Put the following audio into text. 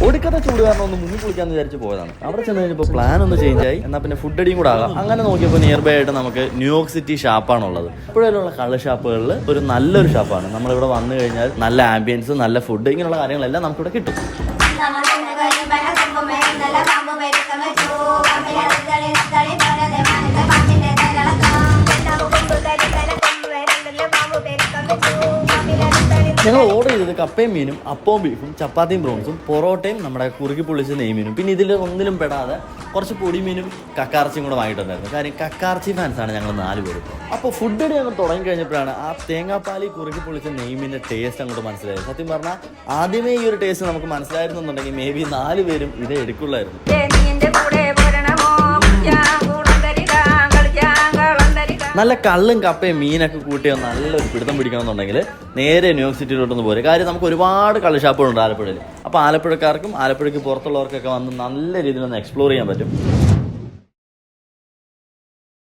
ഒടുക്കത്തെ ചൂട് കാരണം ഒന്ന് മുങ്ങി കുളിക്കാന്ന് വിചാരിച്ച് പോയതാണ്. അവിടെ ചെന്ന് കഴിഞ്ഞപ്പോൾ പ്ലാൻ ഒന്ന് ചേഞ്ച് ആയി. എന്നാൽ പിന്നെ ഫുഡ് അടിയും കൂടെ ആകാം. അങ്ങനെ നോക്കിയപ്പോൾ നിയർ ബൈ ആയിട്ട് നമുക്ക് ന്യൂയോർക്ക് സിറ്റി ഷാപ്പാണുള്ളത്. ഇപ്പോഴുള്ള കള്ള് ഷാപ്പുകളിൽ ഒരു നല്ലൊരു ഷാപ്പാണ്. നമ്മളിവിടെ വന്നു കഴിഞ്ഞാൽ നല്ല ആംബിയൻസ്, നല്ല ഫുഡ്, ഇങ്ങനെയുള്ള കാര്യങ്ങളെല്ലാം നമുക്കിവിടെ കിട്ടും. ഞങ്ങൾ ഓർഡർ ചെയ്തത് കപ്പയും മീനും, അപ്പവും ബീഫും, ചപ്പാത്തിയും ബ്രോൺസും, പൊറോട്ടയും നമ്മുടെ കുറുക്കി പൊള്ളിച്ച നെയ്മീനും, പിന്നെ ഇതിൽ ഒന്നിലും പെടാതെ കുറച്ച് പൊടിമീനും കക്കാർച്ചിയും കൂടെ വാങ്ങിയിട്ടുണ്ടായിരുന്നു. കാര്യം കക്കാർച്ചി ഫാൻസാണ് ഞങ്ങൾ 4 പേരും. അപ്പോൾ ഫുഡ് അടി ഞങ്ങൾ തുടങ്ങി കഴിഞ്ഞപ്പോഴാണ് ആ തേങ്ങാപ്പാലി കുറുക്കി പൊള്ളിച്ച നെയ്മീൻ്റെ ടേസ്റ്റ് അങ്ങോട്ട് മനസ്സിലായത്. സത്യം പറഞ്ഞാൽ ആദ്യമേ ഈ ഒരു ടേസ്റ്റ് നമുക്ക് മനസ്സിലായിരുന്നുണ്ടെങ്കിൽ മേ ബി 4 പേരും ഇതേ എടുക്കുള്ളായിരുന്നു. നല്ല കള്ളും കപ്പയും മീനൊക്കെ കൂട്ടിയോ നല്ലൊരു പിടുത്തം പിടിക്കണമെന്നുണ്ടെങ്കിൽ നേരെ ന്യൂയോർക്ക് സിറ്റിയിലോട്ടൊന്ന് പോരെ. കാര്യം നമുക്ക് ഒരുപാട് കള്ള് ഷാപ്പുകളുണ്ട് ആലപ്പുഴയിൽ. അപ്പോൾ ആലപ്പുഴക്കാർക്കും ആലപ്പുഴയ്ക്ക് പുറത്തുള്ളവർക്കൊക്കെ വന്ന് നല്ല രീതിയിൽ ഒന്ന് എക്സ്പ്ലോർ ചെയ്യാൻ പറ്റും.